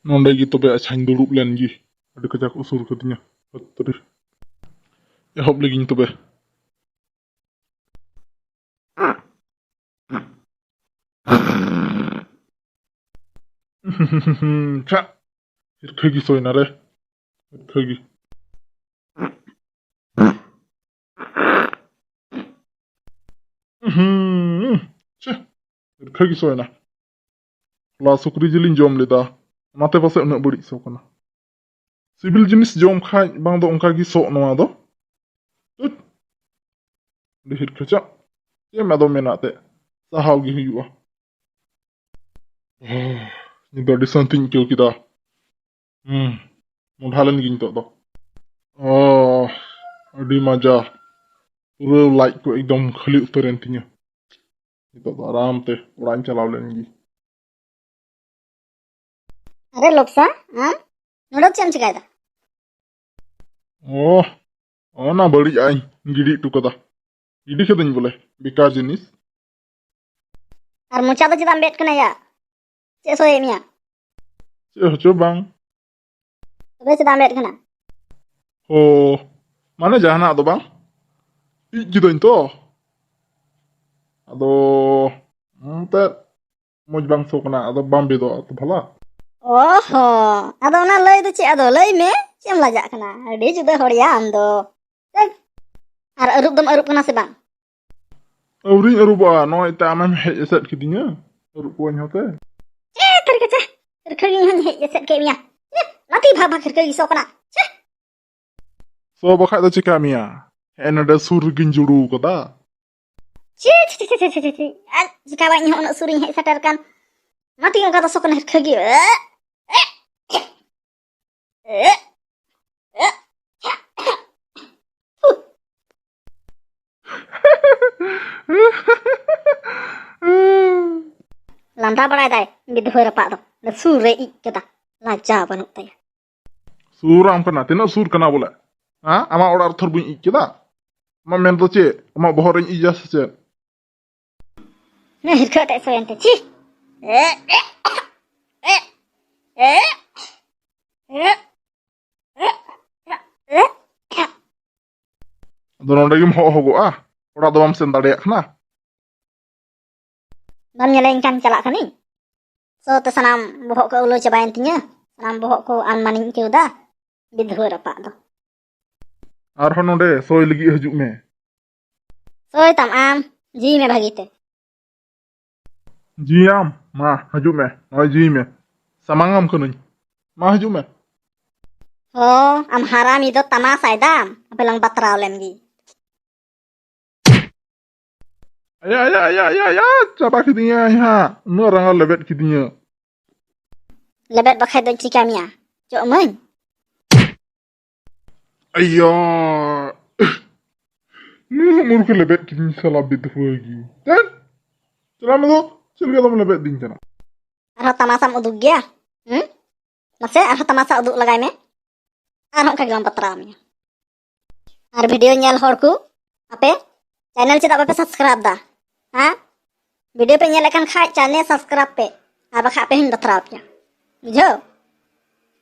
ᱱᱚᱸᱰᱮ ᱜᱮ ᱛᱚᱵᱮ ᱟᱪᱪᱷᱟᱧ ᱫᱩᱲᱩᱵ ᱞᱮᱱ ᱜᱮ ᱟᱹᱰᱤ ᱠᱟᱡᱟᱠ ᱩᱥᱩᱨ ᱠᱟᱹᱫᱤᱧᱟ ᱵᱟᱛᱨᱮ ᱮᱦᱚᱵ ᱞᱮᱜᱤᱧ ᱛᱚᱵᱮ ᱪᱷᱟ ᱦᱤᱨᱠᱷᱟᱹ ᱜᱮ ᱥᱚᱭᱱᱟ ᱨᱮ ᱦᱤᱨᱠᱷᱟᱹ ᱜᱮ ᱪᱷᱟ ᱦᱤᱨᱠᱷᱟᱹ ᱜᱮ ᱥᱚᱭᱱᱟ ᱦᱚᱞᱟ ᱥᱩᱠᱨᱤ ᱡᱤᱞᱤᱧ ᱡᱚᱢ ᱞᱮᱫᱟ ᱚᱱᱟᱛᱮ ᱯᱟᱥᱮᱡ ᱩᱱᱟᱹᱜ ᱵᱟᱹᱲᱤᱡ ᱥᱚ ᱠᱟᱱᱟ ᱥᱤᱵᱤᱞ ᱡᱤᱱᱤᱥ ᱡᱚᱢ ᱠᱷᱟᱡ ᱵᱟᱝ ᱫᱚ ᱚᱱᱠᱟ ᱜᱮ ᱥᱚᱜ ᱱᱚᱣᱟ ᱫᱚ ᱟᱹᱰᱤ ᱦᱤᱨᱠᱷᱟᱹ ᱪᱟᱜ ᱪᱮᱫ ᱮᱢ ᱟᱫᱚ ᱢᱮᱱᱟᱜ ᱛᱮ ᱥᱟᱦᱟᱣ ᱜᱮ ᱦᱩᱭᱩᱜᱼᱟ ᱱᱤᱛ ᱫᱚ ᱟᱹᱰᱤ ᱥᱟᱱᱛᱤᱧ ᱟᱹᱭᱠᱟᱹᱣ ᱠᱮᱫᱟ ᱢᱚᱸᱰᱷᱟ ᱞᱮᱱ ᱜᱤᱧ ᱱᱤᱛᱚᱜ ᱫᱚ ᱟᱹᱰᱤ ᱢᱚᱡᱟ ᱯᱩᱨᱟᱹ ᱞᱟᱡ ᱠᱚ ᱮᱠᱫᱚᱢ ᱠᱷᱟᱹᱞᱤ ᱩᱛᱟᱹᱨᱮᱱ ᱛᱤᱧᱟᱹ ᱱᱤᱛᱚᱜ ᱫᱚ ᱟᱨᱟᱢ ᱛᱮ ᱚᱲᱟᱜ ᱤᱧ ᱪᱟᱞᱟᱣ ᱞᱮᱱ ᱜᱮ अरे लोकसा हाँ नोडो चेम चिकाय दा ᱚᱱᱟ ᱵᱟᱹᱲᱤᱡ ᱟᱜ ᱤᱧ ᱜᱤᱰᱤ ᱦᱚᱴᱚ ᱠᱟᱫᱟ ᱜᱤᱰᱤ ᱠᱟᱹᱫᱟᱹᱧ ᱵᱚᱞᱮ ᱵᱮᱠᱟᱨ ᱡᱤᱱᱤस और मोचा दो चेदाम बेट कना या चे सोए मिया ᱪᱮᱫ ᱦᱚᱪᱚ ᱵᱟᱝ तबे चेदाम बेट कना ᱢᱟᱱᱮ ᱡᱟᱦᱟᱱᱟᱜ ᱫᱚ ᱵᱟᱝ ᱤᱡ ᱠᱤᱫᱟᱹᱧ ᱛᱚ ᱟᱫᱚ ᱮᱱᱛᱮᱫ ᱢᱚᱡᱽ ᱵᱟᱝ ᱥᱚ ᱠᱟᱱᱟ ᱟᱫᱚ ᱵᱟᱢ ᱵᱮᱫᱚᱜᱼᱟ ᱛᱚ ᱵᱷᱟᱞᱟ ओहो अदो ना लई दो चे अदो लई में चेम लाजा कना अडी जुदा हड़िया आम दो और अरुप दम अरुप कना से बांग ᱟᱹᱣᱨᱤᱧ ᱟᱹᱨᱩᱵᱚᱜᱼᱟ ᱱᱚᱜᱼᱚᱭ ᱛᱮ ᱟᱢᱮᱢ ᱦᱮᱡ ᱮᱥᱮᱫ ᱠᱤᱫᱤᱧᱟ ᱟᱹᱨᱩᱵ ᱠᱚᱣᱟᱧ ᱦᱚᱛᱮ चे तरके चे खिरखगी हन हे एसेट के मिया नाती भाभा खिरखगी सो कना चे ᱥᱚ ᱵᱟᱠᱷᱟᱡ ᱫᱚ ᱪᱤᱠᱟ ᱢᱮᱭᱟ ᱦᱮᱸ ᱱᱚᱰᱮ ᱥᱩᱨ ᱨᱮᱜᱤᱧ ᱡᱩᱲᱩ ᱠᱟᱫᱟ चे चे चे चे चे चे जिका बाई हन सुरिं हे सटर कान नाती उनका तो सो कना खिरखगी लांदा बड़ाय दाय बिधोय रपा दो न सुर रे इक कदा लाजा बनुक तया ᱥᱩᱨᱟᱢ ᱠᱟᱱᱟ ᱛᱤᱱᱟᱹᱜ ᱥᱩᱨ ᱠᱟᱱᱟ ᱵᱚᱞᱮ ᱟᱢᱟᱜ ᱚᱲᱟᱜ ᱨᱮ ᱛᱷᱚᱨ ᱵᱟᱹᱧ ᱤᱡ ᱠᱮᱫᱟ ᱟᱢᱟᱜ ᱢᱮᱱ ᱫᱚ ᱪᱮᱫ ᱟᱢᱟᱜ ᱵᱚᱦᱚᱜ ᱨᱤᱧ ᱤᱡᱟ ᱥᱮ ᱪᱮᱫ ने हिरखा ते सोयनते ची ᱟᱫᱚ ᱱᱚᱰᱮ ᱜᱮᱢ ᱦᱚᱜᱚᱜᱼᱟ ᱚᱲᱟᱜ ᱫᱚ ᱵᱟᱢ ᱥᱮᱱ ᱫᱟᱲᱮᱭᱟᱜ ᱠᱟᱱᱟ बम ñeleñ kan चला खनी सो तो सनाम बोहक को उलो चबायन तिया सनाम बोहक को अनमानिñ केवदा बिधोय रपा दो ᱟᱨᱦᱚᱸ ᱱᱚᱰᱮ ᱥᱚᱭ ᱞᱟᱹᱜᱤᱫ ᱦᱤᱡᱩᱜ ᱢᱮ सोय तम आम जी में भागीते ᱡᱤᱭᱟᱢ ᱢᱟ ᱦᱤᱡᱩᱜ ᱢᱮ ᱱᱚᱜᱼᱚᱭ ᱡᱤ ᱢᱮ ᱥᱟᱢᱟᱝᱟᱢ ᱠᱟᱹᱱᱟᱹᱧ ᱢᱟ ᱦᱤᱡᱩᱜ ᱢᱮ हो आम हरामी दो तमासाय दाम अपेलंग बतराव लेमगी aya ᱪᱟᱵᱟ ᱠᱤᱫᱤᱧᱟᱭ ᱦᱟᱸᱜ ᱩᱱᱟᱹᱜ ᱨᱟᱸᱜᱟᱣ ᱞᱮᱵᱮᱫ ᱠᱤᱫᱤᱧᱟ लेबेट बखाय दो चिका मिया जो मन aya ᱱᱩᱱᱟᱹᱜ ᱢᱩᱨᱠᱷ ᱞᱮᱵᱮᱫ ᱠᱤᱫᱤᱧ ᱥᱟᱞᱟ ᱵᱤᱫᱷᱩᱣᱟᱹ ᱜᱮ ᱪᱮᱫ ᱪᱟᱞᱟᱣ ᱢᱮ ᱫᱚ ᱪᱮᱫ ᱞᱮᱠᱟ ᱫᱚᱢ ᱞᱮᱵᱮᱫ ᱫᱤᱧ ᱠᱟᱱᱟ अरह तमासाम उदुक गया मसे अरह तमासा उदुक लगाय में अरह का गलम बतराव मिया और वीडियो नेल हर को आपे चैनल चेदा बापे सब्सक्राइब दा हाँ वीडियो पे नेल एकान खाय चैनल सब्सक्राइब पे और बखा पे हिन बतराव पिया बुझो